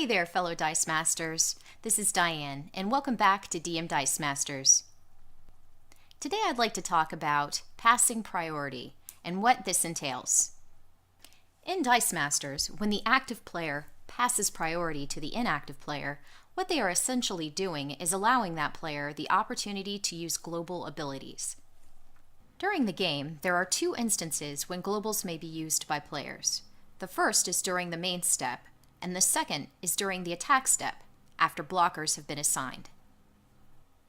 Hey there, fellow Dice Masters. This is Diane, and welcome back to DM Dice Masters. Today I'd like to talk about passing priority and what this entails. In Dice Masters, when the active player passes priority to the inactive player, what they are essentially doing is allowing that player the opportunity to use global abilities. During the game, there are two instances when globals may be used by players. The first is during the main step, and the second is during the attack step, after blockers have been assigned.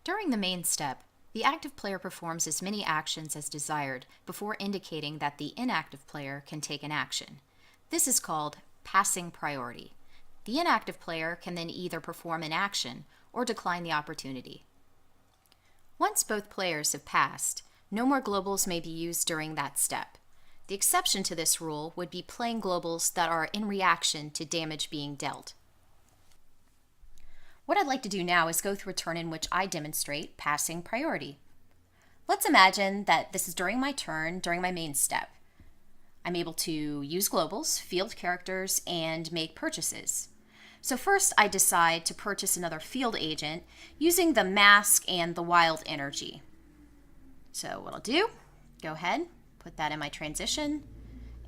During the main step, the active player performs as many actions as desired before indicating that the inactive player can take an action. This is called passing priority. The inactive player can then either perform an action or decline the opportunity. Once both players have passed, no more globals may be used during that step. The exception to this rule would be playing globals that are in reaction to damage being dealt. What I'd like to do now is go through a turn in which I demonstrate passing priority. Let's imagine that this is during my turn, during my main step. I'm able to use globals, field characters, and make purchases. So first I decide to purchase another field agent using the mask and the wild energy. So what I'll do, go ahead, put that in my transition,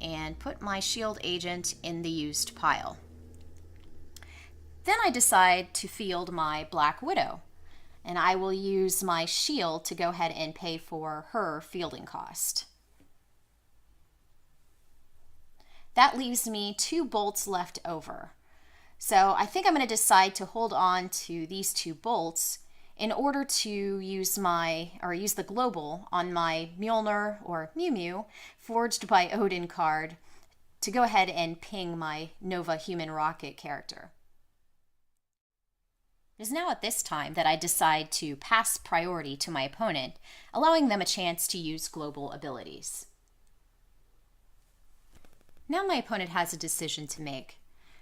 and put my shield agent in the used pile. Then I decide to field my Black Widow, and I will use my shield to go ahead and pay for her fielding cost. That leaves me 2 bolts left over. So I think I'm going to decide to hold on to these 2 bolts in order to use the global on my Mjolnir or Mew Mew Forged by Odin card to go ahead and ping my Nova human rocket character. It is now at this time that I decide to pass priority to my opponent, allowing them a chance to use global abilities. Now my opponent has a decision to make.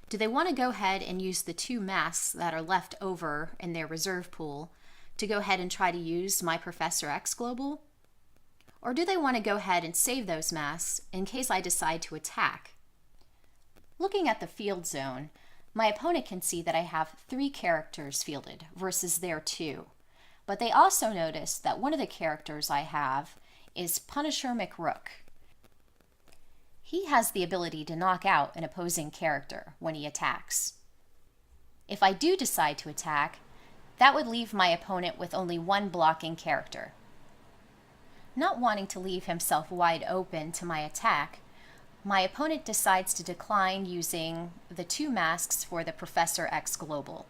Do they want to go ahead and use the 2 masks that are left over in their reserve pool to go ahead and try to use my Professor X global? Or do they want to go ahead and save those masks in case I decide to attack? Looking at the field zone, my opponent can see that I have 3 characters fielded versus their 2. But they also notice that one of the characters I have is Punisher McRook. He has the ability to knock out an opposing character when he attacks. If I do decide to attack, that would leave my opponent with only 1 blocking character. Not wanting to leave himself wide open to my attack, my opponent decides to decline using the 2 masks for the Professor X Global,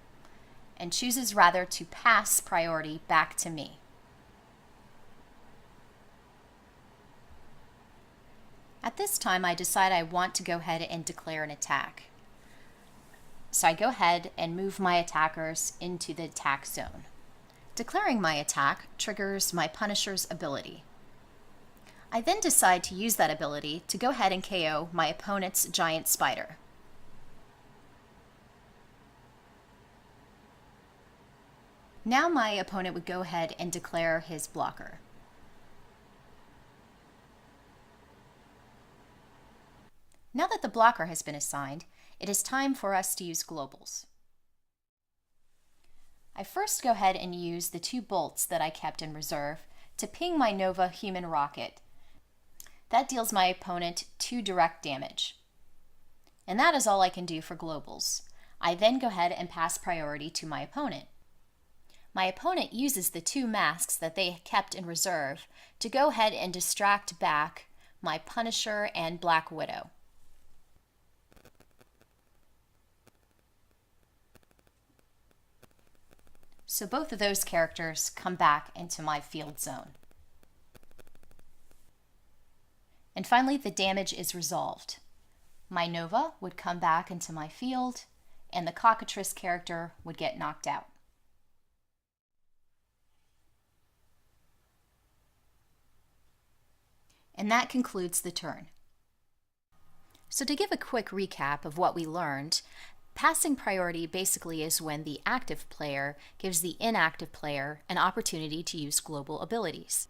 and chooses rather to pass priority back to me. At this time, I decide I want to go ahead and declare an attack. So I go ahead and move my attackers into the attack zone. Declaring my attack triggers my Punisher's ability. I then decide to use that ability to go ahead and KO my opponent's giant spider. Now my opponent would go ahead and declare his blocker. Now that the blocker has been assigned, it is time for us to use globals. I first go ahead and use the 2 bolts that I kept in reserve to ping my Nova human rocket. That deals my opponent 2 direct damage. And that is all I can do for globals. I then go ahead and pass priority to my opponent. My opponent uses the 2 masks that they kept in reserve to go ahead and distract back my Punisher and Black Widow. So both of those characters come back into my field zone. And finally, the damage is resolved. My Nova would come back into my field, and the Cockatrice character would get knocked out. And that concludes the turn. So to give a quick recap of what we learned, passing priority basically is when the active player gives the inactive player an opportunity to use global abilities.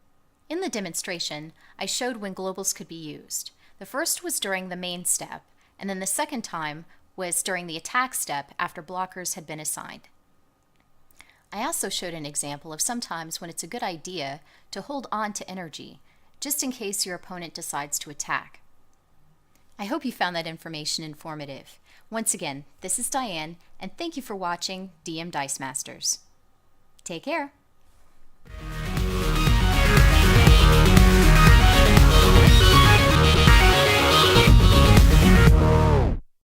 In the demonstration, I showed when globals could be used. The first was during the main step, and then the second time was during the attack step after blockers had been assigned. I also showed an example of sometimes when it's a good idea to hold on to energy, just in case your opponent decides to attack. I hope you found that information informative. Once again, this is Diane, and thank you for watching DM Dice Masters. Take care.